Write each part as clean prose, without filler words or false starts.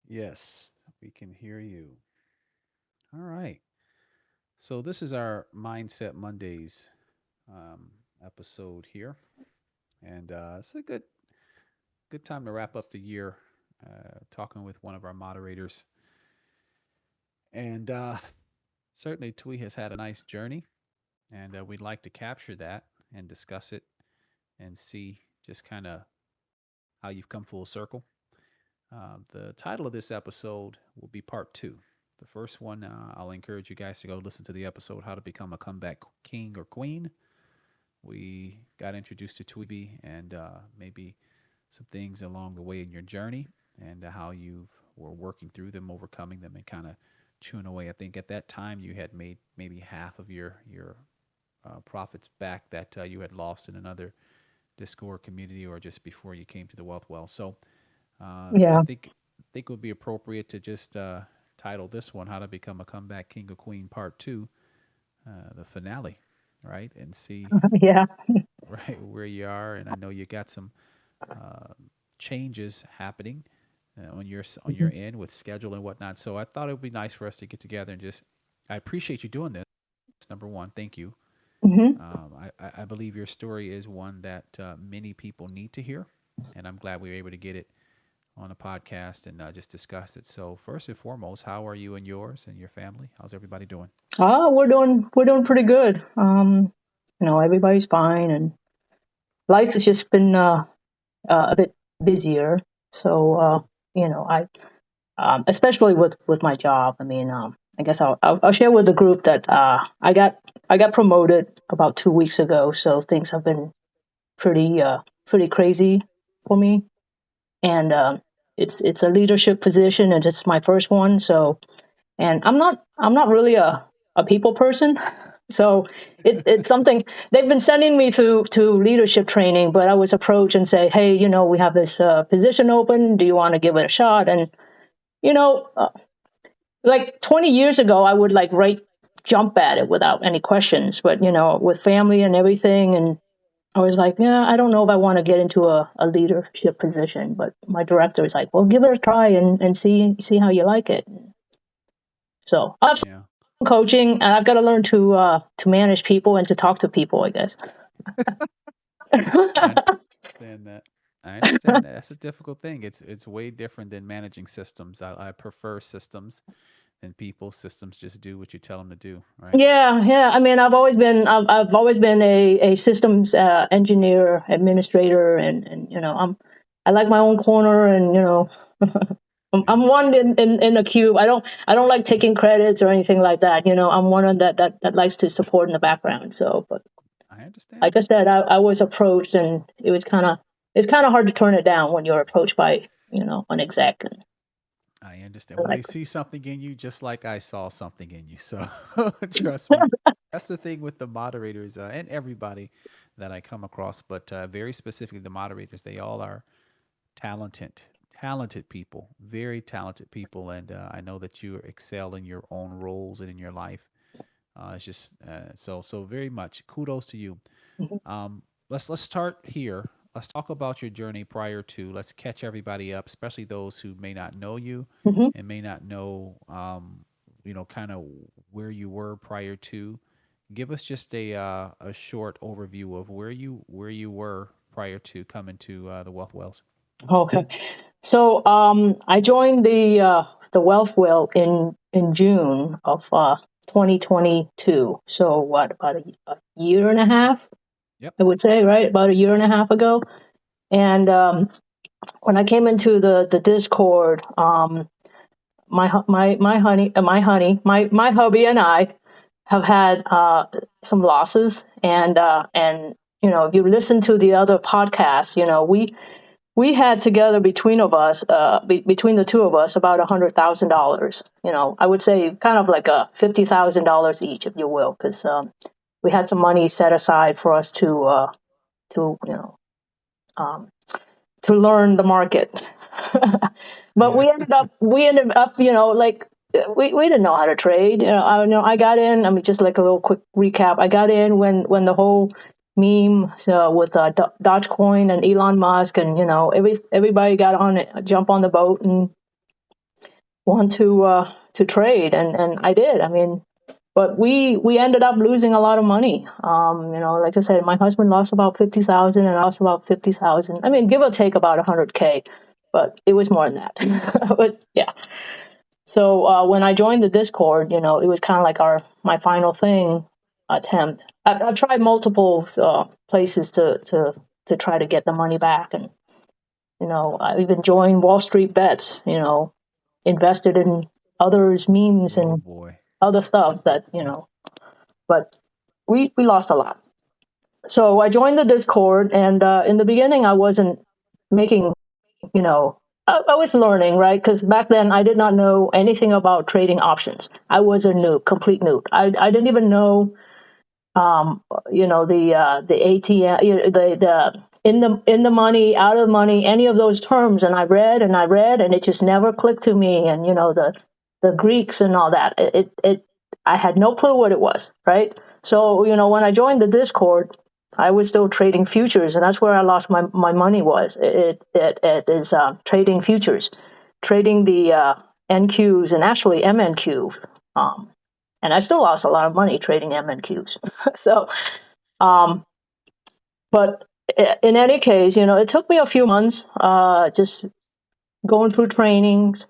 Yes, we can hear you. All right. So this is our Mindset Mondays um, episode here, and it's a good time to wrap up the year. Talking with one of our moderators, and certainly Twee has had a nice journey, and we'd like to capture that and discuss it and see just kind of how you've come full circle. The title of this episode will be part two. The first one, I'll encourage you guys to go listen to the episode, How to Become a Comeback King or Queen. We got introduced to Tweety and maybe some things along the way in your journey and how you were working through them, overcoming them, and kind of chewing away. I think at that time you had made maybe half of your profits back that you had lost in another Discord community or just before you came to the Wealth Well. So I Yeah. think it would be appropriate to just title this one "How to Become a Comeback King or Queen Part Two," the finale, right? And see Yeah. right where you are. And I know you got some uh, changes happening on your Mhm. end with schedule and whatnot. So I thought it would be nice for us to get together and just. I appreciate you doing this. Number one, thank you. Mhm. I believe your story is one that many people need to hear, and I'm glad we were able to get it on a podcast and just discuss it. So first and foremost, how are you and yours and your family? How's everybody doing? We're doing pretty good. Everybody's fine, and life has just been a bit busier. So I especially with my job. I mean, I guess I'll share with the group that I got promoted about 2 weeks ago. So things have been pretty crazy for me, and it's a leadership position, and it's my first one. So and I'm not really a people person. So it's something they've been sending me to leadership training, but I was approached and say, hey, we have this position open. Do you want to give it a shot? And you know, uh, like 20 years ago, I would like right jump at it without any questions. But with family and everything, and I was like, yeah, I don't know if I want to get into a leadership position. But my director was like, well, give it a try and see how you like it. So I've Yeah, coaching, and I've got to learn to manage people and to talk to people, I guess. I understand that. I understand that. That's a difficult thing. It's way different than managing systems. I prefer systems than people. Systems just do what you tell them to do, right? Yeah, yeah. I mean, I've always been a systems engineer, administrator, and I like my own corner, and Yeah, I'm one in a cube. I don't like taking credits or anything like that. I'm one of that likes to support in the background. So, but I understand like I that. said, I was approached, and it's kind of hard to turn it down when you're approached by an exec. And I understand. I Well, like, they see something in you just like I saw something in you. So trust me. That's the thing with the moderators and everybody that I come across, but very specifically the moderators. They all are talented, talented people, very talented people. And I know that you excel in your own roles and in your life. It's just so very much kudos to you. mhm, Um, let's start here. Let's talk about your journey prior to. Let's catch everybody up, especially those who may not know you mhm. and may not know, kind of where you were prior to. Give us just a short overview of where you were prior to coming to the Wealth Wells. Okay. So I joined the Wealth Will in June of 2022. So what, about a year and a half, Yep. I would say, right? About a year and a half ago. And when I came into the Discord, my hubby and I have had some losses, and if you listen to the other podcasts, we had together between of us, between the two of us, about $100,000. I would say kind of like a $50,000 each, if you will, because we had some money set aside for us to um, to learn the market. But Yeah. we ended up, like we didn't know how to trade. I got in. I mean, just like a little quick recap. I got in when the whole meme with Dogecoin and Elon Musk, and everybody got on it, jump on the boat, and want to trade, and I did. I mean, but we ended up losing a lot of money. Like I said, my husband lost about 50,000, and I lost about 50,000. I mean, give or take about 100K, but it was more than that. But yeah. So when I joined the Discord, it was kind of like my final thing attempt. I've tried multiple places to try to get the money back, and I even joined Wall Street Bets. Invested in others' memes Oh and boy. other stuff that but we lost a lot. So I joined the Discord, and in the beginning, I wasn't making, I was learning, right? Because back then, I did not know anything about trading options. I was a noob, complete noob. I didn't even know the ATM, the in the money, out of the money, any of those terms. And I read and I read, and it just never clicked to me. And the Greeks and all that. I had no clue what it was, right? So when I joined the Discord, I was still trading futures, and that's where I lost my money. It is trading futures, trading the NQs and actually MNQs. And I still lost a lot of money trading MNQs. So, um, but in any case, it took me a few months, just going through trainings.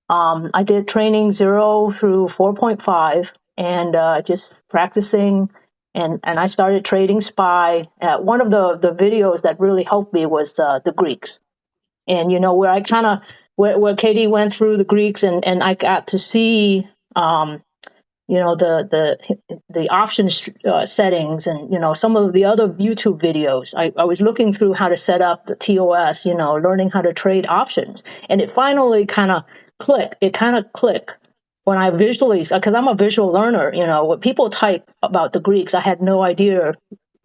I did training 0 through 4.5, and just practicing. And I started trading SPY. One of the videos that really helped me was the Greeks. And where I kind of where Katie went through the Greeks, and I got to see the options settings, and some of the other YouTube videos. I was looking through how to set up the TOS, learning how to trade options, and it finally kind of clicked. It kind of clicked when I visually, because I'm a visual learner. When people type about the Greeks, I had no idea,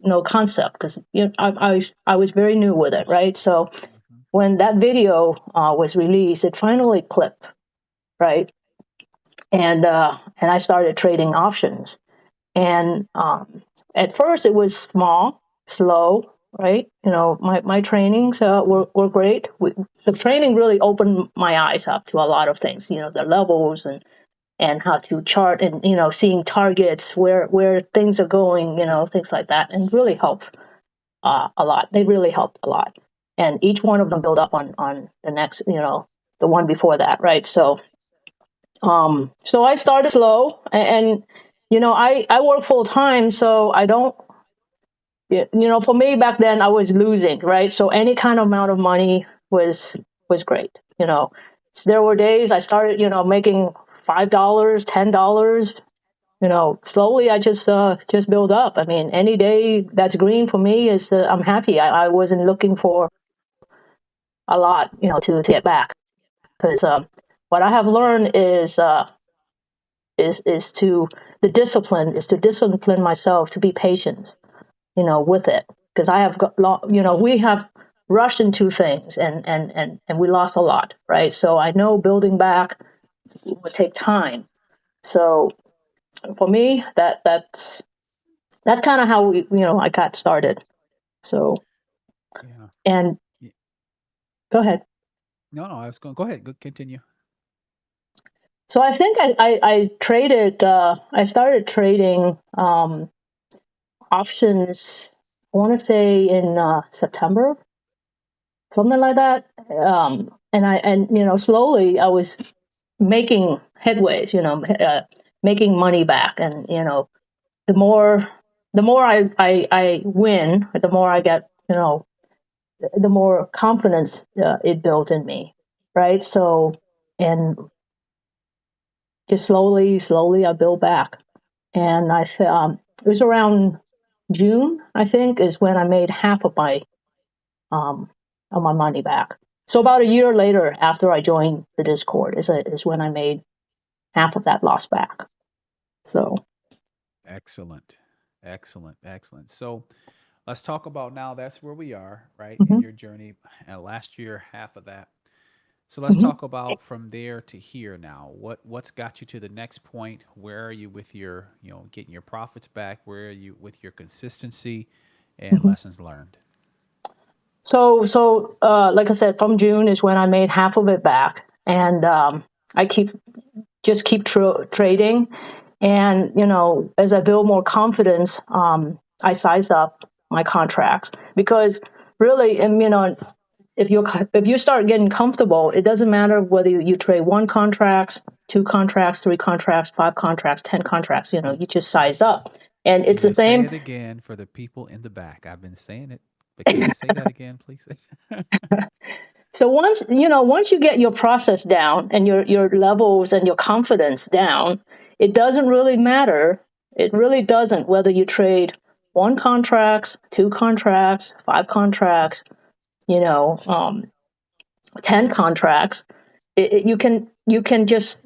no concept, because I was very new with it, right? So Mhm. when that video was released, it finally clicked, right? And I started trading options. And at first, it was small, slow, right? My trainings were great. The training really opened my eyes up to a lot of things. The levels and how to chart, and seeing targets, where things are going, things like that, and really helped a lot. They really helped a lot, and each one of them build up on the next, the one before that, right? So I started slow, and I work full time, so I don't. For me back then, I was losing, right? So any kind of amount of money was great. So there were days I started, making $5, $10. Slowly I just build up. I mean, any day that's green for me is I'm happy. I wasn't looking for a lot, to get back, because what I have learned is to the discipline is to discipline myself to be patient, with it, because I have got, we have rushed into things, and we lost a lot, right? So I know building back would take time. So for me, that's kind of how I got started. So, Yeah. and Ye- go ahead. No, no, I was going. Go ahead. Go continue. So I think I traded. I started trading options. I want to say in September, something like that. And slowly I was making headways. Making money back, and the more I win, the more I get. The more confidence it built in me, right? So, and just slowly I built back, and it was around June, I think, is when I made half um, of my money back. So about a year later, after I joined the Discord, is when I made half of that loss back. So. Excellent. Excellent. Excellent. So let's talk about now. That's where we are, right, in Mhm, your journey. Last year, half of that. So let's mhm, talk about from there to here now. What's got you to the next point? Where are you with your, getting your profits back? Where are you with your consistency and mhm. lessons learned? So like I said, from June is when I made half of it back, and I keep trading, and as I build more confidence, I size up my contracts because really, and if you start getting comfortable, it doesn't matter whether you trade one contracts, two contracts, three contracts, five contracts, 10 contracts. You just size up, and You're it's the gonna say same. it again for the people in the back. I've been saying it, but can you say that again, please? So once you get your process down and your levels and your confidence down, it doesn't really matter. It really doesn't whether you trade one contracts, two contracts, five contracts, you know, um, 10 contracts. You can just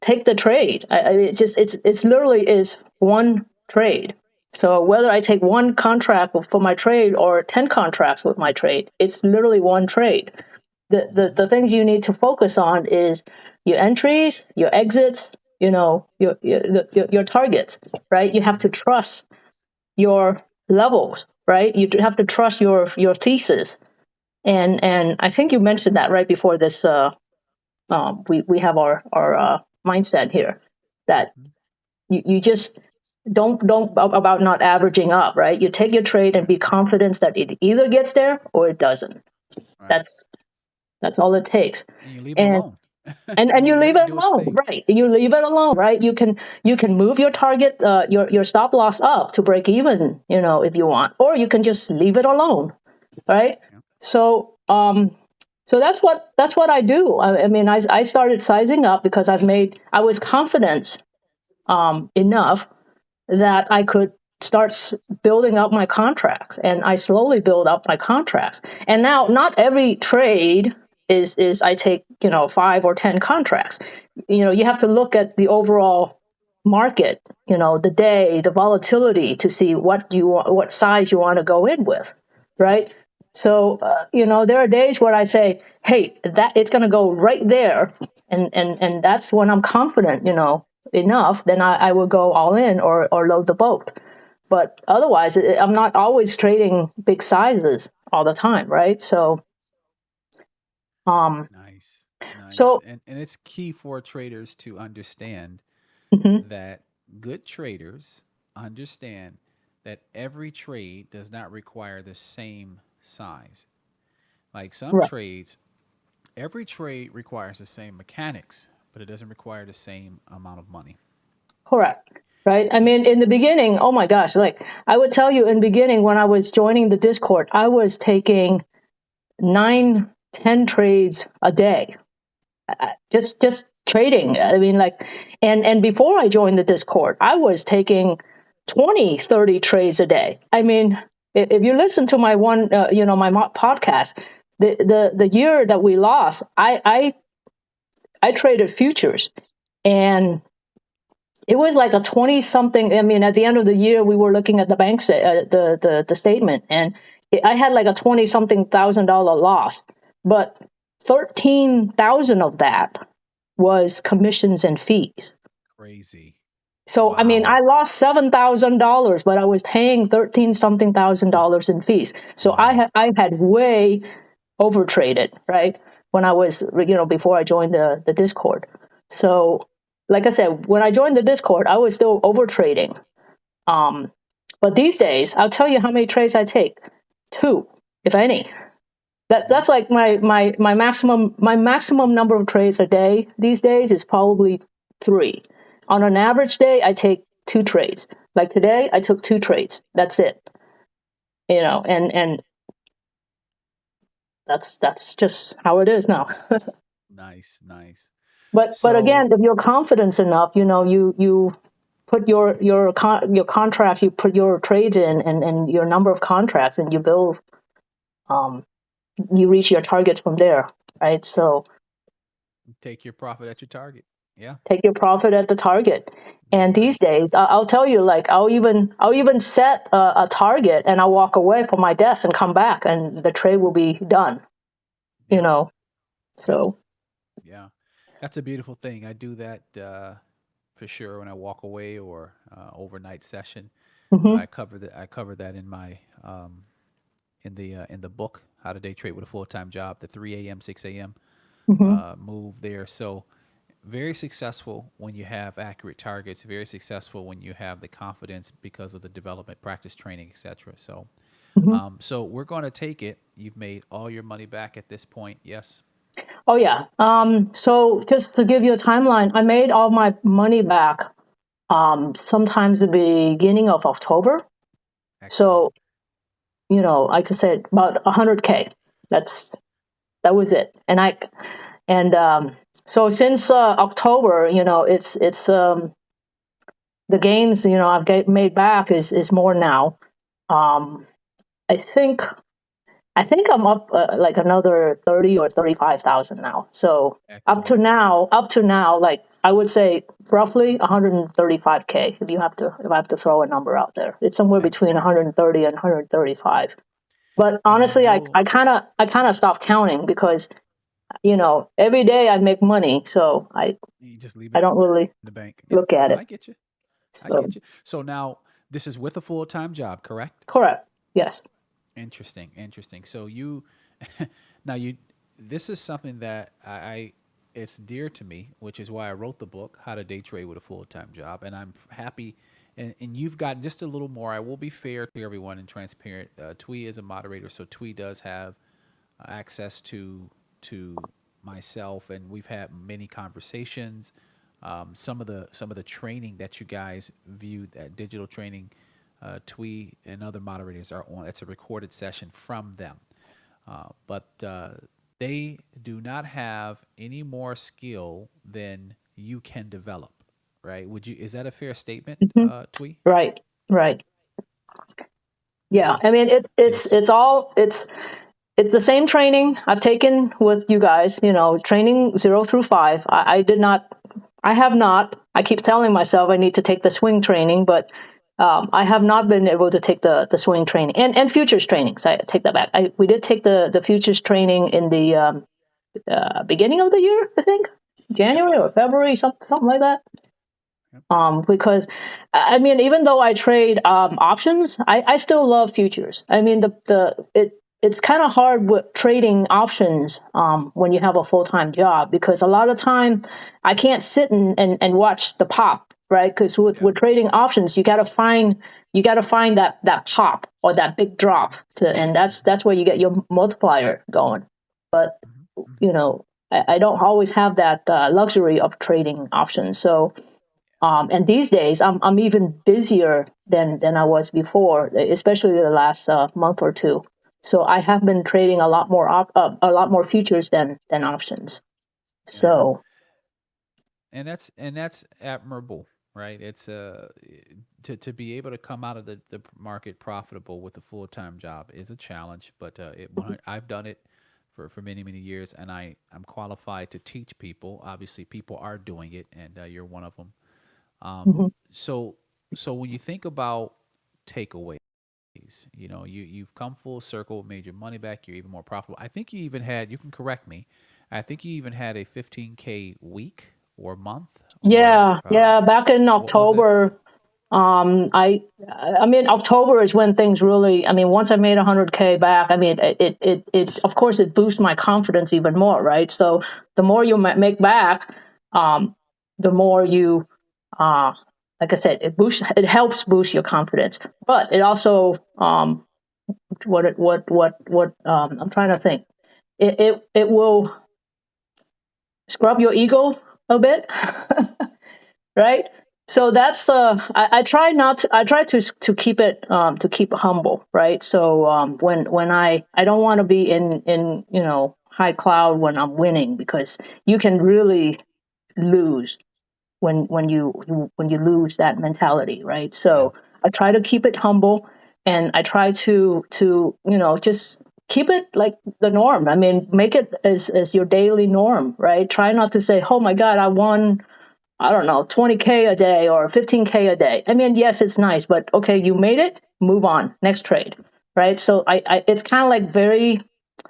take the trade. It's literally is one trade. So whether I take one contract for my trade or 10 contracts with my trade, it's literally one trade. The Hmm. things you need to focus on is your entries, your exits, your targets, right? You have to Hmm. trust your levels, right? You have to trust your thesis, and I think you mentioned that right before this. We have our mindset here that Hmm. you just don't about not averaging up, right? You take your trade and Right. be confident that it either gets there or it doesn't. Right. That's that's all it takes. And you leave it And alone. and You you let leave it it do its alone, thing. right? You leave it alone, right? You can move your target, your stop loss up to break even, if you want, or you can just leave it alone, right? Yeah. So that's what I do. I mean, I started sizing up because I was confident enough that I could start building up my contracts, and I slowly build up my contracts. And now, not every trade is I take 5 or 10 contracts. You have to look at the overall market, the day, the volatility to see what size you want to go in with, right? So there are days where I say, hey, that it's going to go right there, and that's when I'm confident, enough, then I will go all in or load the boat. But otherwise, I'm not always trading big sizes all the time, right? Um, Nice. Nice. so And it's key for traders to understand mhm, that good traders understand that every trade does not require the same size. Like some right, trades, every trade requires the same mechanics, but it doesn't require the same amount of money. correct, right? I Yeah. mean, in the beginning, oh my gosh, like I would tell you in the beginning when I was joining the Discord, I was taking 9, 10 trades a day, just trading. I mean, like, and before I joined the Discord, I was taking 20, 30 trades a day. I mean, if you listen to my my podcast, the year that we lost, I traded futures, and it was like a 20 something. I mean, at the end of the year, we were looking at the the statement, and I had like a 20 something $1,000 loss, but 13,000 of that was commissions and fees. Crazy. So I mean, I Wow. lost $7,000, but I was paying 13 something $1,000 in fees. So Wow. I had way over traded, right? When I was, before I joined the Discord. So like I said, when I joined the Discord, I was still over trading. Um, but these days, I'll tell you how many trades I take. Two, if any. Hmm. That's like my maximum number of trades a day these days is probably three. On an average day, I take two trades. Like today, I took two trades. That's it. And that's just how it is now. Nice. Nice. But So, again, if you're confident enough, you put your contracts, you put your trades in, and your number of contracts, and you build. Um, you reach your targets from there, right? So take your profit at your target. Yeah. take your profit at the target. Very And these nice. days, I'll tell you, like I'll even set a target, and I'll walk away from my desk and come back, and the trade will be done. You Yep. know, Yep. so Yeah. That's a beautiful thing. I do that for sure when I walk away or overnight session. hmm I cover that in the book How to Day Trade with a Full Time Job, the 3 a.m. 6 a.m. hmm Move there. So very successful when you have accurate targets, very successful when you have the confidence because of the development, practice, training, etc. So, Hmm. so we're going to take it. You've made all your money back at this point. Yes. Oh yeah. So just to give you a timeline, I made all my money back sometimes the beginning of October. Excellent. So like I said, about 100K. That was it. And so since October, it's the gains I've made back is more now. Um, I think I think I'm up like another 30 or 35,000 now. So Excellent. up to now, like I would say roughly 135K. If I have to throw a number out there, it's somewhere between Excellent. 130 and 135. But And you honestly, I know, I kind of I kind of stopped counting because every day I make money, so you just leave I it don't really in the bank. Yep. look at No, it. I get you. I So get you. So now this is with a full time job, correct? correct. Yes. Interesting. Interesting. So you, now you, this is something that it's dear to me, which is why I wrote the book, How to Day Trade with a Full Time Job. And I'm happy. And you've got just a little more. I will be fair to everyone and transparent. Twee is a moderator, so Twee does have access to myself, and we've had many conversations. Some of the training that you guys viewed, that digital training, Twee and other moderators are on. It's a recorded session from them, but they do not have any more skill than you can develop. Right? Would you? Is that a fair statement, Hmm. Twee? Right. Right. Yeah. Yeah. I mean, And it's the same training I've taken with you guys. Training 0 through 5. I have not. I keep telling myself I need to take the swing training, but I have not been able to take the swing training and futures training. So I take that back. We did take the futures training in the beginning of the year, I think, yep. January or February, something like that. Yep. Because I mean, even though I trade options, I still love futures. I mean, it's kind of hard with trading options when you have a full time job because a lot of time I can't sit and watch the pop, right? Because Yeah. with trading options, you got to find that pop or that big drop and that's where you get your multiplier going. But Hmm. Hmm. you know, I don't always have that luxury of trading options, so. And these days, I'm even busier than I was before, especially the last month or two. So I have been trading a lot more futures than options. Yeah. So. And that's admirable, right? It's to be able to come out of the market profitable with a full-time job is a challenge, but I've done it for many years, and I'm qualified to teach people. Obviously people are doing it, and you're one of them. Mhm. So when you think about takeaways, you've come full circle, made your money back, you're even more profitable. I think you even had, you can correct me, I think you even had a 15K week or month, or Yeah. Back in what was it? October, I mean, October is when things really. I mean, once I made 100K back, I mean, of course it boosts my confidence even more, right? So the more you make back, the more you, uh, like I said, it helps boost your confidence, but it also, I'm trying to think, it will scrub your ego a bit. Right? So that's I try not to, I try to keep humble, right? So when I don't want to be in high cloud when I'm winning because you can really lose when you lose that mentality, right? Yeah. So I try to keep it humble, and I try to just keep it like the norm. I mean, make it as your daily norm, right? Try not to say, "Oh my God, I won, I don't know, 20K a day or 15K a day." I mean, yes, it's nice, but okay, you made it, move on, next trade, right? So it's kind of like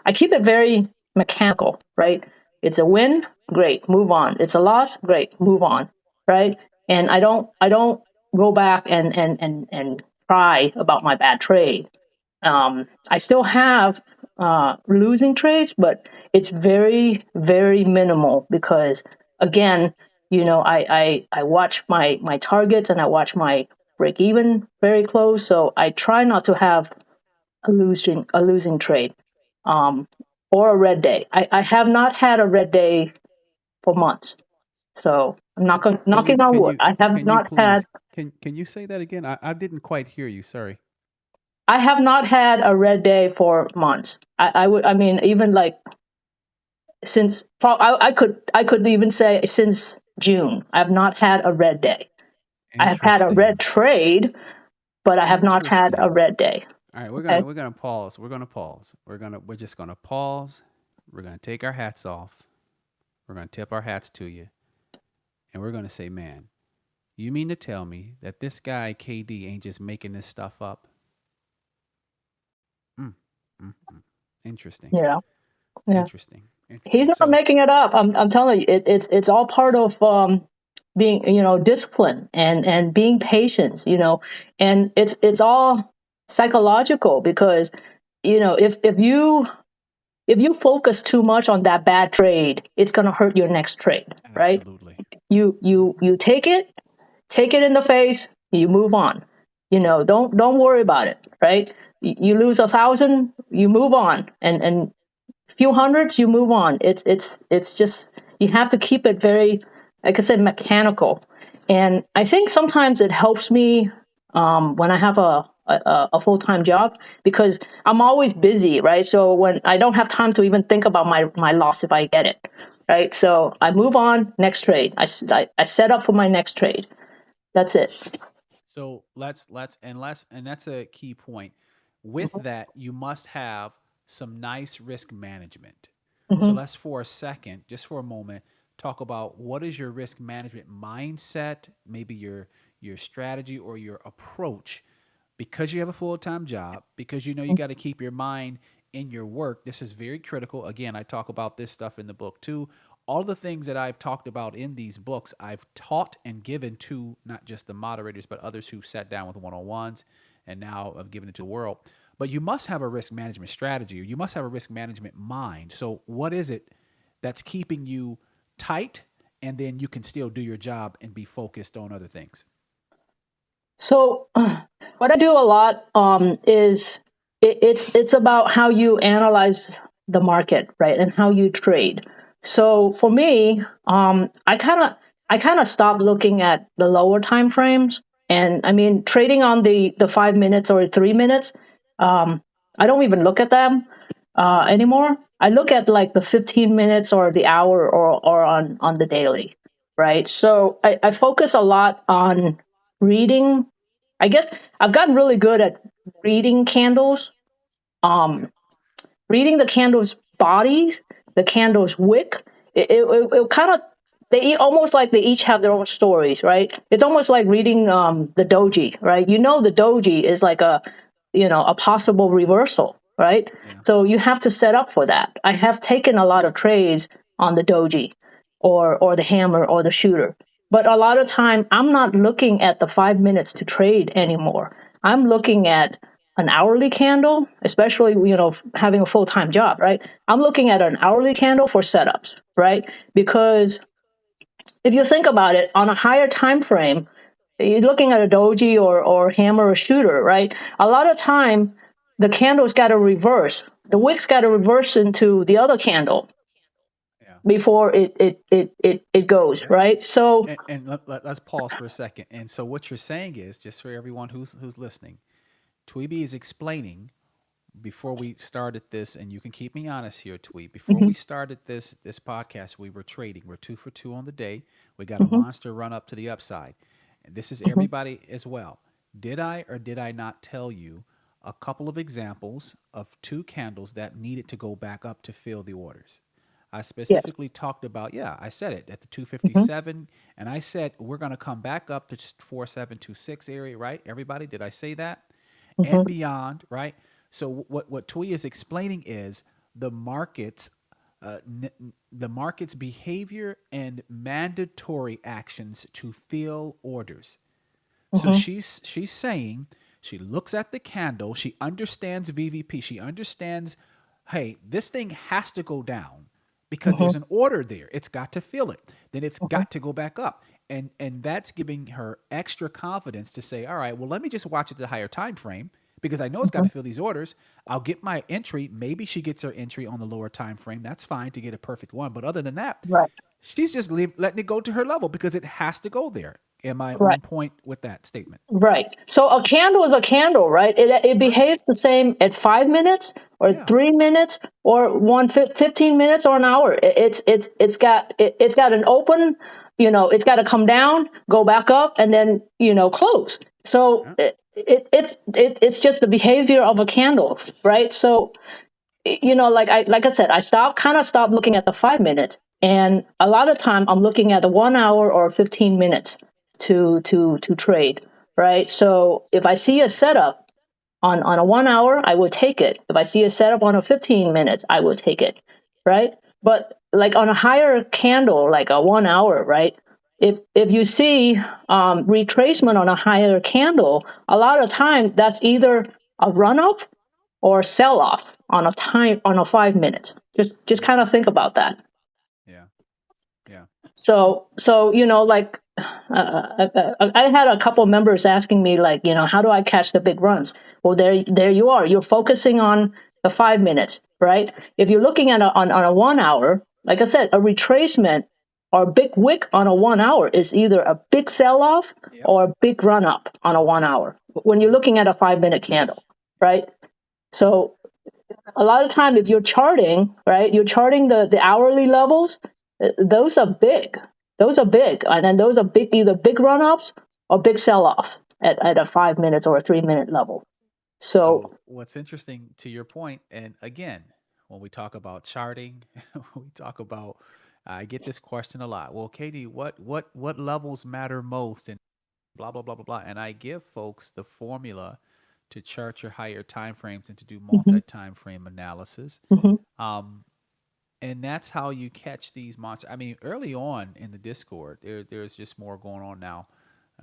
I keep it very mechanical, right? It's a win, great, move on. It's a loss, great, move on, right? And I don't go back and cry about my bad trade. I still have losing trades, but it's very, very minimal because again, I watch my targets, and I watch my break even very close. So I try not to have a losing trade, um, or a red day. I have not had a red day for months. So I'm Can you knocking on can wood. you I have can you not had please can you say that again? I didn't quite hear you. Sorry. I have not had a red day for months. I mean, even like since I could even say since June. I have not had a red day. I have had a red Interesting. trade, but I have not had a Interesting. red day. All right, Okay. we're gonna pause. We're gonna pause. We're just gonna pause. We're gonna take our hats off. We're gonna tip our hats to you, and we're gonna say, man, you mean to tell me that this guy KD ain't just making this stuff up? Mm, mm. Interesting. Yeah. Yeah. Interesting. He's Interesting. not So making it up. I'm telling you, it's all part of being, discipline and being patient, and it's all psychological because, if you focus too much on that bad trade, it's going to hurt your next trade, right? absolutely. You take it in the face, you move on. Don't worry about it, right? You lose 1,000, you move on, and few hundreds, you move on. It's just, you have to keep it very, like I said, mechanical. And I think sometimes it helps me when I have a full time job, because I'm always busy, right? So when I don't have time to even think about my loss if I get it, right? So I move on, next trade. I set up for my next trade. That's it. So let's and that's a key point. With that, you must have some nice risk management. So Hmm. let's for a second, just for a moment, talk about what is your risk management mindset, maybe your strategy or your approach, because you have a full-time job, because you know you got to keep your mind in your work. This is very critical. Again, I talk about this stuff in the book too. All the things that I've talked about in these books, I've taught and given to not just the moderators, but others who sat down with one-on-ones, and now I've given it to the world. But you must have a risk management strategy, or you must have a risk management mind. So what is it that's keeping you tight, and then you can still do your job and be focused on other things? So, what I do a lot is it's about how you analyze the market, right, and how you trade. So for me, I kind of stopped looking at the lower time frames, and I mean trading on the 5 minutes or 3 minutes. Um, I don't even look at them anymore. I look at like the 15 minutes or the hour, or on the daily, right? So I focus a lot on reading. I guess I've gotten really good at reading candles, um, reading the candles' bodies, the candles' wick. It kind of, almost like they each have their own stories, right? It's almost like reading the doji, right? The doji is like a possible reversal, right? Yeah. So you have to set up for that. I have taken a lot of trades on the doji, or the hammer or the shooter, but a lot of time I'm not looking at the 5 minutes to trade anymore. I'm looking at an hourly candle, especially having a full time job, right? I'm looking at an hourly candle for setups, right? Because if you think about it, on a higher time frame, you're looking at a doji or hammer or shooter, right? A lot of time, the candle's got to reverse. The wick's got to reverse into the other candle Yeah. before it goes, Yeah. right? So, And let's pause for a second. And so what you're saying is, just for everyone who's listening, Tweeby is explaining before we started this, and you can keep me honest here, Tweet. Before mhm, we started this podcast, we were trading. We're 2 for 2 on the day. We got a mhm, monster run up to the upside. And this is mhm, everybody as well. Did I or did I not tell you a couple of examples of two candles that needed to go back up to fill the orders? I yes, specifically talked about, yeah, I said it at the mhm, 257, and I said we're going to come back up to 4726 area, right? Everybody, did I say that? And mhm, beyond, right? So what Tui is explaining is the markets, the market's behavior and mandatory actions to fill orders. So mhm, she's saying she looks at the candle, she understands VVP, she understands, hey, this thing has to go down because there's Mhm. an order there. It's got to fill it. Then it's Mhm. got to go back up. And that's giving her extra confidence to say, all right, well, let me just watch it at a higher time frame because I know it's got to Mhm. fill these orders. I'll get my entry. Maybe she gets her entry on the lower time frame. That's fine to get a perfect one. But other than that, Right. she's just letting it go to her level because it has to go there. Am I Right. on point with that statement? Right. So a candle is a candle, right? It Right. behaves the same at 5 minutes or Yeah. 3 minutes or 15 minutes or an hour. It's got an open, it's got to come down, go back up, and then close. So Yeah. it's just the behavior of a candle, right? So like I said, I stopped looking at the 5 minutes, and a lot of time I'm looking at the 1 hour or 15 minutes to trade, right? So if I see a setup on a 1 hour, I would take it. If I see a setup on a 15 minutes, I would take it, right? But like on a higher candle, like a 1 hour, right? If you see retracement on a higher candle, a lot of time that's either a run up or sell off on a 5 minute. Just kind Hmm. of think about that. Yeah. Yeah. So like I had a couple members asking me like, how do I catch the big runs? Well, there you are. You're focusing on the 5 minutes, right? If you're looking at on a 1 hour, like I said, a retracement or a big wick on a 1 hour is either a big sell off Yep. or a big run up on a 1 hour when you're Yep. looking at a 5 minute candle, Yep. right? So a lot of time if you're charting, right, you're charting the hourly levels, those are big. Those are big. And then those are big, either big run ups or big sell off at a 5 minutes or a 3 minute level. So, So what's interesting to your point, and again, when we talk about charting, we talk about I get this question a lot. Well, Katie, what levels matter most and blah blah blah blah blah. And I give folks the formula to chart your higher time frames and to do hmm multi-time frame analysis. hmm Um, and that's how you catch these monsters. I mean, early on in the Discord, there's just more going on now.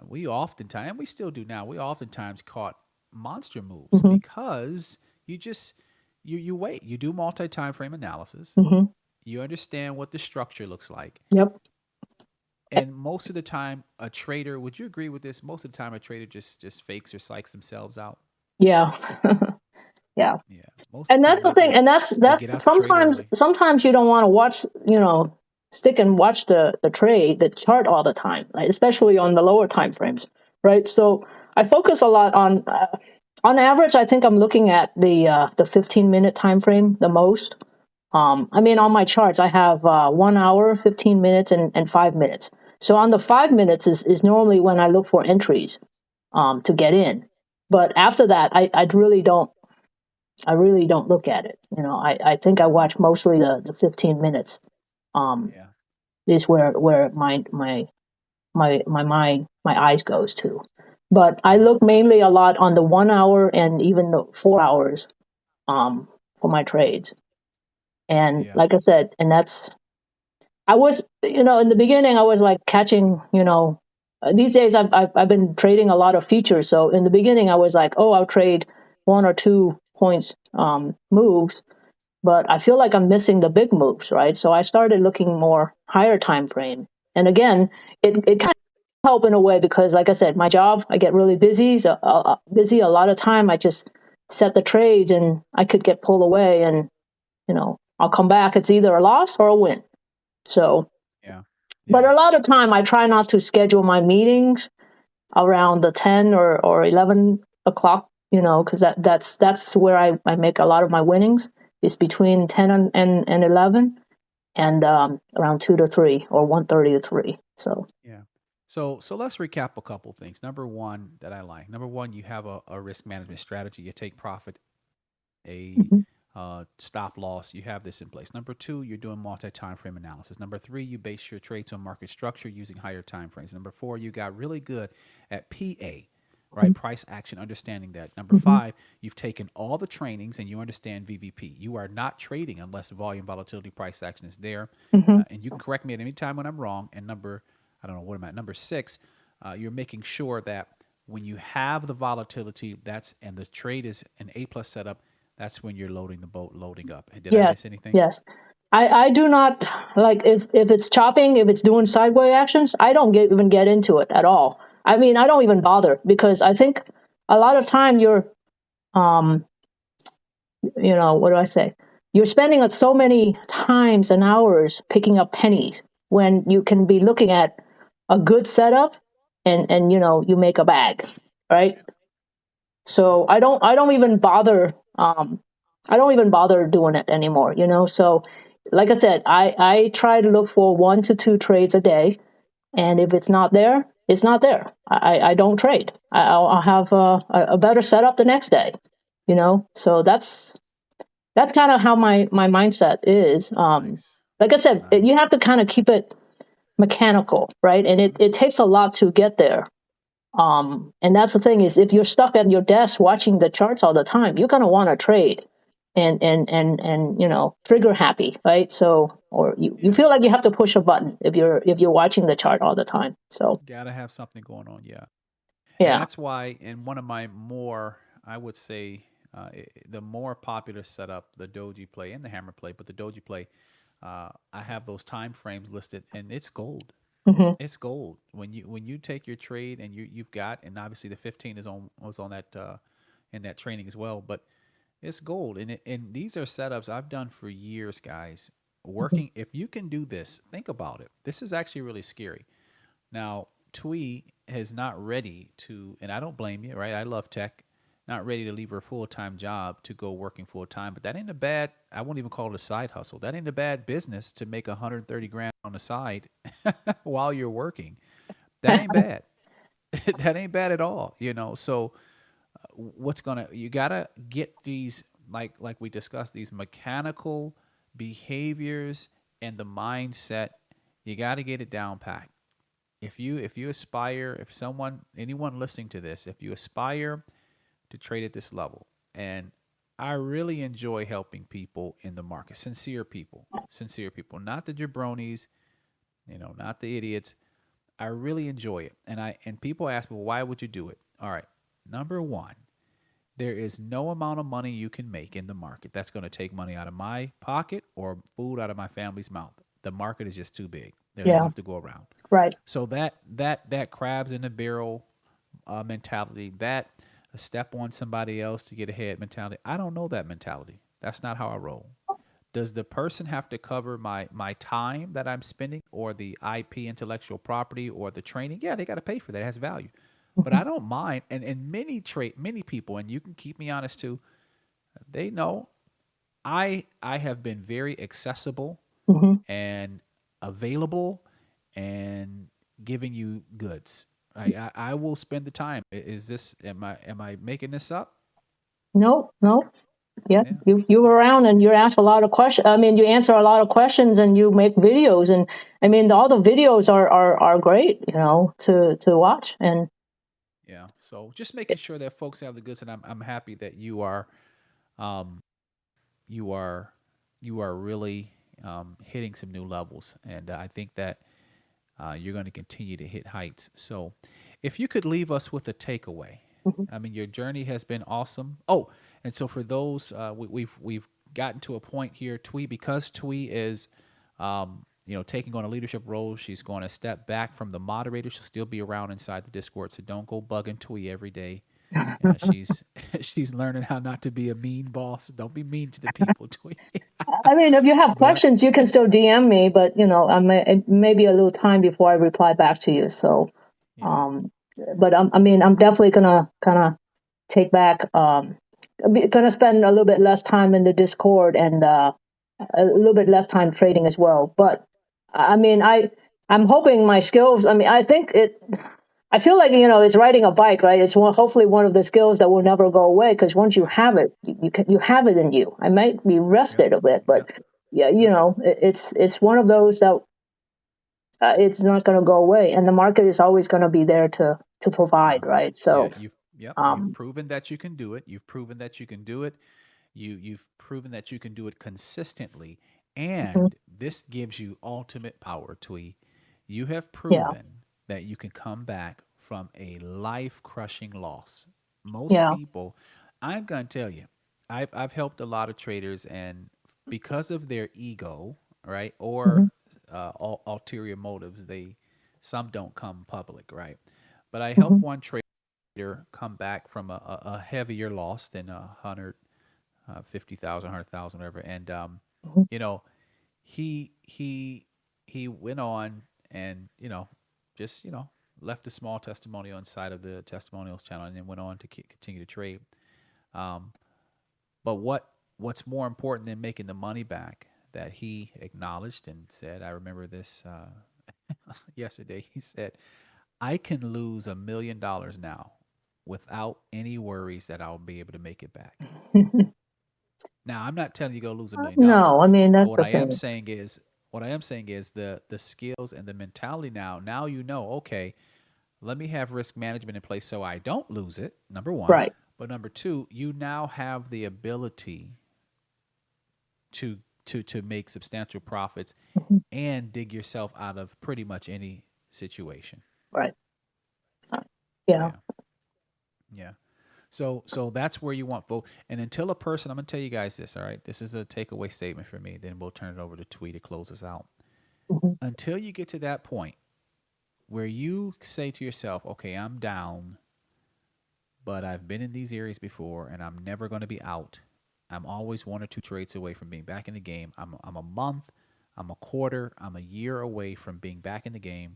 We oftentimes, and we still do now, we oftentimes caught monster moves hmm because you just you wait, you do multi time frame analysis, hmm you understand what the structure looks like, yep, and most of the time, a trader, would you agree with this? Most of the time, a trader just fakes or psychs themselves out. yeah, yeah. Yeah, most of And the that's time the they thing. just And that's they that's get out the trade sometimes early. sometimes you don't want to watch, stick and watch the trade, the chart all the time, like, especially on the lower time frames, right? So I focus a lot on average. I think I'm looking at the 15-minute time frame the most. I mean, on my charts, I have 1 hour, 15 minutes, and 5 minutes. So on the 5 minutes is normally when I look for entries to get in. But after that, I really don't look at it. I think I watch mostly the 15 minutes. Um, Yeah, is where my eyes goes to. But I yeah, look mainly a lot on the 1 hour and even the 4 hours um, for my trades. And yeah, like I said, and that's I was in the beginning I was like catching these days I've been trading a lot of futures. So in the beginning I was like, oh, I'll trade 1 or 2 points moves, but I feel like I'm missing the big moves, right? So I started looking more higher time frame. And again, it kind of helped in a way because, like I said, my job, I get really busy. So busy a lot of time. I just set the trades, and I could get pulled away, and I'll come back. It's either a loss or a win. So, yeah, but yeah, a lot of time, I try not to schedule my meetings around the 10 or 11 o'clock, because that's where I make a lot of my winnings. It's between 10 and 11, and around 2 to 3 or 1:30 to 3. So, yeah. So let's recap a couple things. Number one that I like. Number one, you have a risk management strategy. You take profit, a mhm, stop loss. You have this in place. Number two, you're doing multi time frame analysis. Number three, you base your trades on market structure using higher time frames. Number four, you got really good at PA, right? Price action, understanding that. Number mhm, five, you've taken all the trainings and you understand VVP. You are not trading unless volume, volatility, price action is there. mhm, And you can correct me at any time when I'm wrong. And I don't know, what am I? Number six, you're making sure that when you have the volatility, and the trade is an A plus setup, that's when you're loading the boat, loading up. Did I yes, miss anything? yes. I do not like if it's chopping, if it's doing sideways actions, I don't even get into it at all. I mean, I don't even bother because I think a lot of time you're um what do I say? You're spending so many times and hours picking up pennies when you can be looking at a good setup and you make a bag, right? Yep. So I don't even bother I don't even bother doing it anymore, So like I said, I try to look for 1 to 2 trades a day, and if it's not there, it's not there. I don't trade. I'll have a better setup the next day, So that's kind of how my mindset is. Nice. Like I said, Nice. you have to kind of keep it mechanical, right? And it takes a lot to get there. And that's the thing is if you're stuck at your desk watching the charts all the time, you're gonna want to trade and trigger happy, right? So or you Yeah. feel like you have to push a button if you're watching the chart all the time. So Gotta have something going on. Yeah. And yeah. that's why, in one of my more, I would say, the more popular setup, the doji play and the hammer play, but the doji play, I have those time frames listed, and it's gold. Hmm. It's gold when you take your trade and you've got, and obviously the 15 is on was on that in that training as well, but it's gold, and these are setups I've done for years, guys. Hmm. Working, if you can do this, think about it. This is actually really scary. Now, Twee is not ready to, and I don't blame you, right? I love tech. Not ready to leave her full time job to go working full time, but that ain't a bad. I won't even call it a side hustle. That ain't a bad business to make 130 grand on the side while you're working. That ain't bad. That ain't bad at all. So what's gonna you gotta get these like we discussed these mechanical behaviors and the mindset. You got to get it down packed if you aspire, if someone anyone listening to this, if you aspire to trade at this level, and I really enjoy helping people in the market, sincere people, not the jabronis, not the idiots. I really enjoy it, and people ask me, well, why would you do it? All right, number one, there is no amount of money you can make in the market that's going to take money out of my pocket or food out of my family's mouth. The market is just too big. There's Yeah. enough to go around. Right. So that crabs in the barrel mentality, that a step on somebody else to get ahead mentality. I don't know that mentality. That's not how I roll. Does the person have to cover my time that I'm spending, or the IP, intellectual property, or the training? Yeah, they got to pay for that. It has value. But Hmm. I don't mind. And many people, and you can keep me honest too. They know I have been very accessible Hmm. and available and giving you goods. I will spend the time. Is this am I making this up? No, no. Yeah, Yeah. you Yeah. were around and you ask a lot of questions. I mean, you answer a lot of questions and you make videos, and I mean, all the videos are great, to watch. And Yeah. So just making sure that folks have the goods, and I'm happy that um you are you are really hitting some new levels, and I think that you're going to continue to hit heights. So, if you could leave us with a takeaway, Mhm. I mean, your journey has been awesome. Oh, and so for those, we've gotten to a point here, because Twee is, taking on a leadership role. She's going to step back from the moderator. She'll still be around inside the Discord, so don't go bugging Twee every day. She's she's learning how not to be a mean boss. Don't be mean to the people, Twee. I mean, if you have But questions, you can still DM me, but it may be a little time before I reply back to you. So, yeah, um, but I mean, I'm definitely gonna kind of take back. Gonna spend a little bit less time in the Discord and a little bit less time trading as well. But I mean, I'm hoping my skills. I mean, I think it. I feel like it's riding a bike, right? It's hopefully one of the skills that will never go away because once you have it, you have it in you. I might be yep, rested a bit, but yep, yeah, yep. it's one of those that it's not going to go away, and the market is always going to be there to Yeah. provide, right? Yeah, So, you've um, proven that you can do it. You've proven that you can do it. You've proven that you can do it consistently, mhm, and this gives you ultimate power, Twee. You have yeah, proven that you can come back from a life-crushing loss. Most yeah, people, I'm going to tell you, I've helped a lot of traders, and because of their ego, right, Hmm. or ulterior motives, they some don't come public, right? But I Hmm. helped one trader come back from a heavier loss than 50,000, 100,000, whatever, and Hmm. you know, he he he went on and just left a small testimonial inside of the testimonials channel, and then went on to continue to trade. Um, but what's more important than making the money back that he acknowledged and said, I remember this yesterday. He said, "I can lose $1 million now without any worries that I'll be able to make it back." Now, I'm not telling you go lose $1 million, No, I mean but that's what the I am thing. saying is, the skills and the mentality now. Now okay, let me have risk management in place so I don't lose it. Number one, Right. but number two, you now have the ability to to make substantial profits Hmm. and dig yourself out of pretty much any situation. Right. Yeah. Yeah, yeah. So that's where you want vote. And until a person, I'm gonna tell you guys this. All right, this is a takeaway statement for me. Then we'll turn it over to Tweet to close us out. Hmm. Until you get to that point where you say to yourself, "Okay, I'm down, but I've been in these areas before, and I'm never going to be out. I'm always one or two trades away from being back in the game. I'm a month, I'm a quarter, I'm a year away from being back in the game.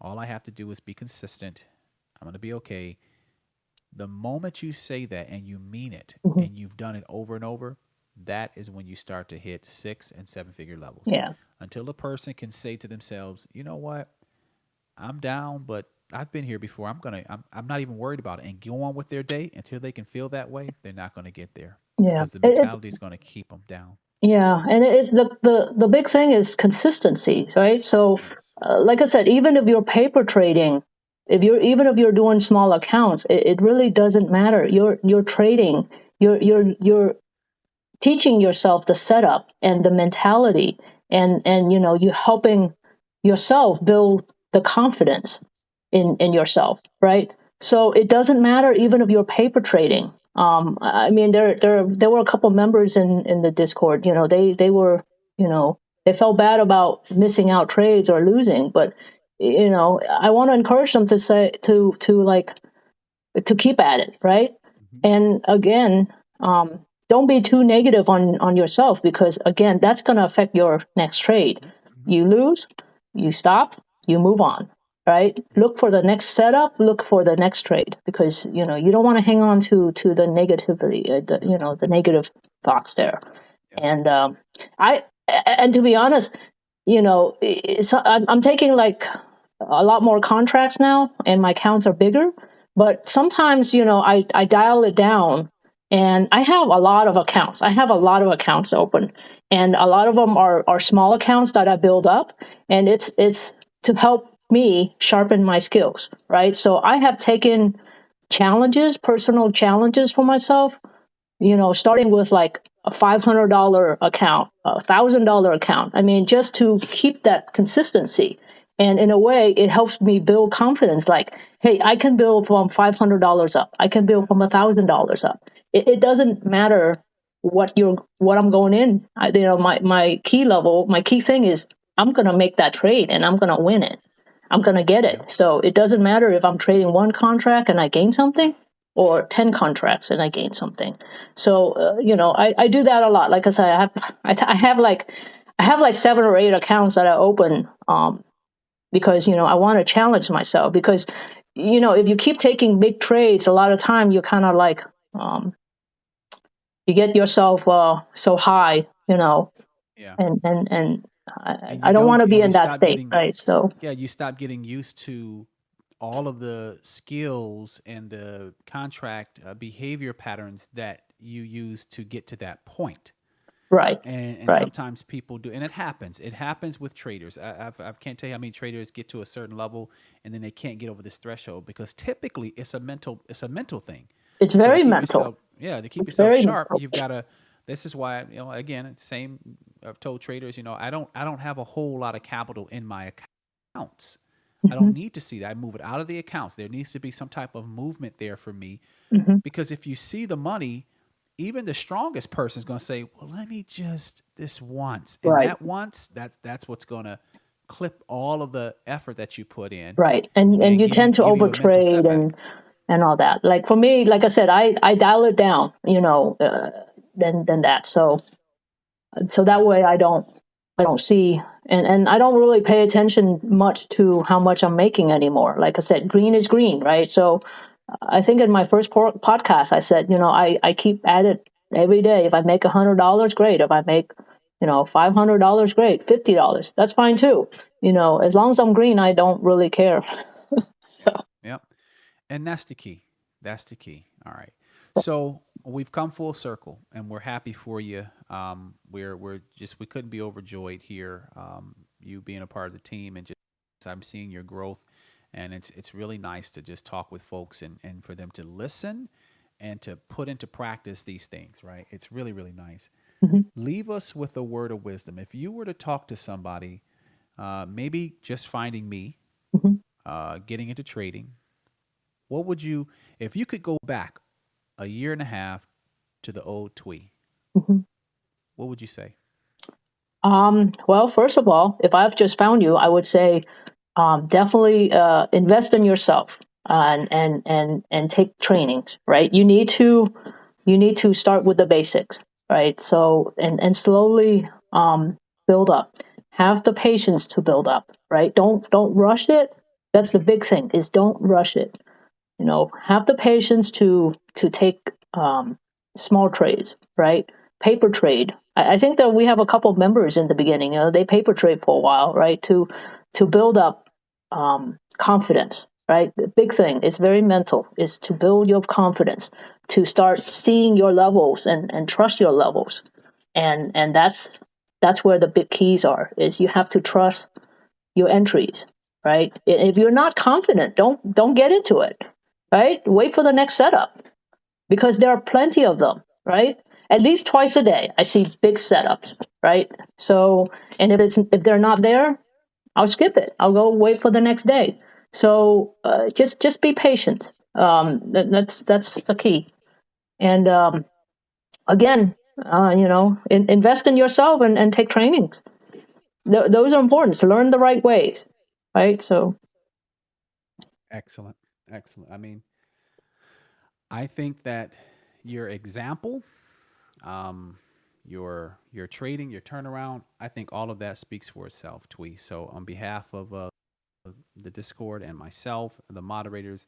All I have to do is be consistent. I'm going to be okay." The moment you say that and you mean it Hmm. and you've done it over and over, that is when you start to hit 6 and 7 figure levels. Yeah. Until a person can say to themselves, "You know what? I'm down, but I've been here before. I'm not even worried about it," and go on with their day until they can feel that way, they're not going to get there Yeah. because the It's mentality is going to keep them down. Yeah, and it's the big thing is consistency, right? So, Yes. like I said, even if you're paper trading, if you're doing small accounts, it really doesn't matter. You're trading. You're teaching yourself the setup and the mentality, and you're helping yourself build the confidence in yourself, right? So it doesn't matter even if you're paper trading. I mean, there were a couple members in the Discord. They were, they felt bad about missing out trades or losing, but I want to encourage them to say to keep at it, right? Hmm. And again, don't be too negative on yourself, because again, that's going to affect your next trade. Hmm. Hmm. You lose, you stop, you move on, right? Yep. Look for the next setup, look for the next trade, because you don't want to hang on to the negativity, Yep. the negative thoughts there. Yep. And I and to be honest, I'm taking like a lot more contracts now, and my counts are bigger. But sometimes, I dial it down, and I have a lot of accounts. I have a lot of accounts open, and a lot of them are small accounts that I build up, and it's to help me sharpen my skills, right? So I have taken personal challenges for myself, starting with like a $500 account, $1,000 account. I mean, just to keep that consistency. And in a way, it helps me build confidence. Like, hey, I can build from $500 up. I can build from a Yes. $1,000 up. It doesn't matter what I'm going in. My key level, my key thing is I'm gonna make that trade and I'm gonna win it. I'm gonna get it. Yep. So it doesn't matter if I'm trading one contract and I gain something, or 10 contracts and I gain something. So, I do that a lot. Like I said, I have like 7 or 8 accounts that I open, because, I want to challenge myself, because, if you keep taking big trades, a lot of time you kind of like, um, you get yourself, so high, Yeah. and And I you don't want don't, to be and in you that stop state. getting, Right. So, yeah, you stop getting used to all of the skills and the contract behavior patterns that you use to get to that point. right. And Right. sometimes people do, and it happens with traders. I can't tell you how many traders get to a certain level and then they can't get over this threshold, because typically it's a mental thing. It's So to very keep mental. yourself, yeah, to keep It's yourself very sharp, mental. you've got to. This is why, again, same. I've told traders, I don't have a whole lot of capital in my accounts. I Hmm. don't need to see that. I move it out of the accounts. There needs to be some type of movement there for me, Hmm. because if you see the money, even the strongest person is going to say, "Well, let me just this once," and Right. that once, that's what's going to clip all of the effort that you put in Right. And and you tend to give you a mental overtrade setback. and all that. Like for me, like I said, I dial it down, than that. So that Yeah, way I don't see, and I don't really pay attention much to how much I'm making anymore. Like I said, green is green, right? So I think in my first podcast I said, I keep at it every day. If I make $100, great. If I make $500, great. $50, that's fine too. As long as I'm green, I don't really care. So. yep. And that's the key. That's the key. All right. So we've come full circle, and we're happy for you. We're just we couldn't be overjoyed here. You being a part of the team, and just I'm seeing your growth, and it's really nice to just talk with folks and for them to listen and to put into practice these things. Right. It's really really nice. Hmm. Leave us with a word of wisdom. If you were to talk to somebody, maybe just finding me, Hmm. getting into trading, what would you, if you could go back a year and a half to the old Twee, Hmm. what would you say? Well, first of all, if I've just found you, I would say definitely invest in yourself, and take trainings. Right, you need to start with the basics. Right, so and slowly build up. Have the patience to build up. Right, don't rush it. That's the big thing, is don't rush it. Have the patience to take small trades, right? Paper trade. I think that we have a couple of members in the beginning. They paper trade for a while, right? To build up confidence, right? The big thing is very mental. Is to build your confidence, to start seeing your levels and trust your levels, and that's where the big keys are. Is you have to trust your entries, right? If you're not confident, don't get into it, right? Wait for the next setup, because there are plenty of them, right? At least twice a day, I see big setups, right? So, and if they're not there, I'll skip it. I'll go wait for the next day. So just be patient. That's the key. And again, invest in yourself and take trainings. Those are important to learn the right ways, right? So. Excellent. Excellent. I mean, I think that your example, um, your trading, your turnaround, I think all of that speaks for itself, Twee. So on behalf of the Discord and myself, the moderators,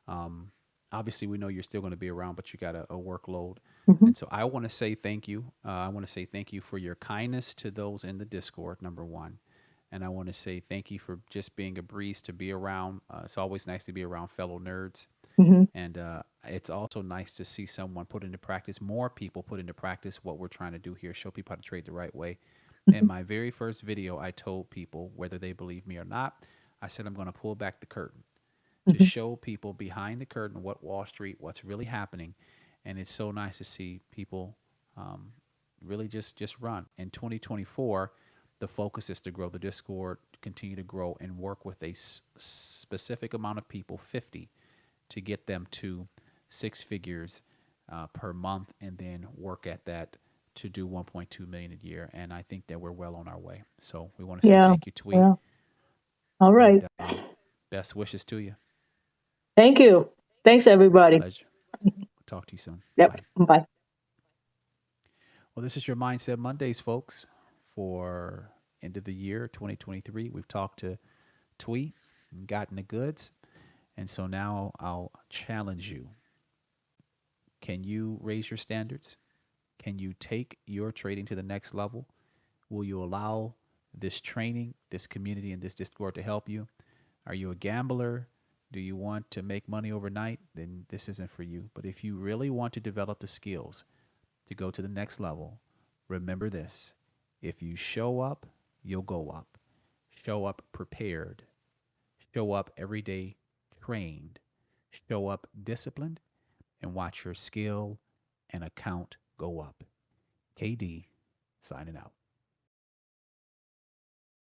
um, obviously we know you're still going to be around, but you got a workload. Hmm. And so I want to say thank you. I want to say thank you for your kindness to those in the Discord, number one. And I want to say thank you for just being a breeze to be around. It's always nice to be around fellow nerds. Hmm. And it's also nice to see someone put into practice, more people put into practice what we're trying to do here, show people how to trade the right way. In Hmm. my very first video, I told people, whether they believe me or not, I said I'm going to pull back the curtain to Hmm. show people behind the curtain what Wall Street, what's really happening. And it's so nice to see people um, really just run. In 2024, the focus is to grow the Discord, continue to grow, and work with a specific amount of people, 50, to get them to six figures per month, and then work at that to do 1.2 million a year. And I think that we're well on our way. So we want to say Yeah. thank you, Twee, Yeah. All right. and best wishes to you. Thank you. Thanks, everybody. Pleasure. We'll talk to you soon. Yep. Bye. Bye. Well, this is your Mindset Mondays, folks, for end of the year 2023. We've talked to Twee and gotten the goods. And so now I'll challenge you. Can you raise your standards? Can you take your trading to the next level? Will you allow this training, this community, and this Discord to help you? Are you a gambler? Do you want to make money overnight? Then this isn't for you. But if you really want to develop the skills to go to the next level, remember this: if you show up, you'll go up. Show up prepared. Show up every day trained. Show up disciplined, and watch your skill and account go up. KD signing out.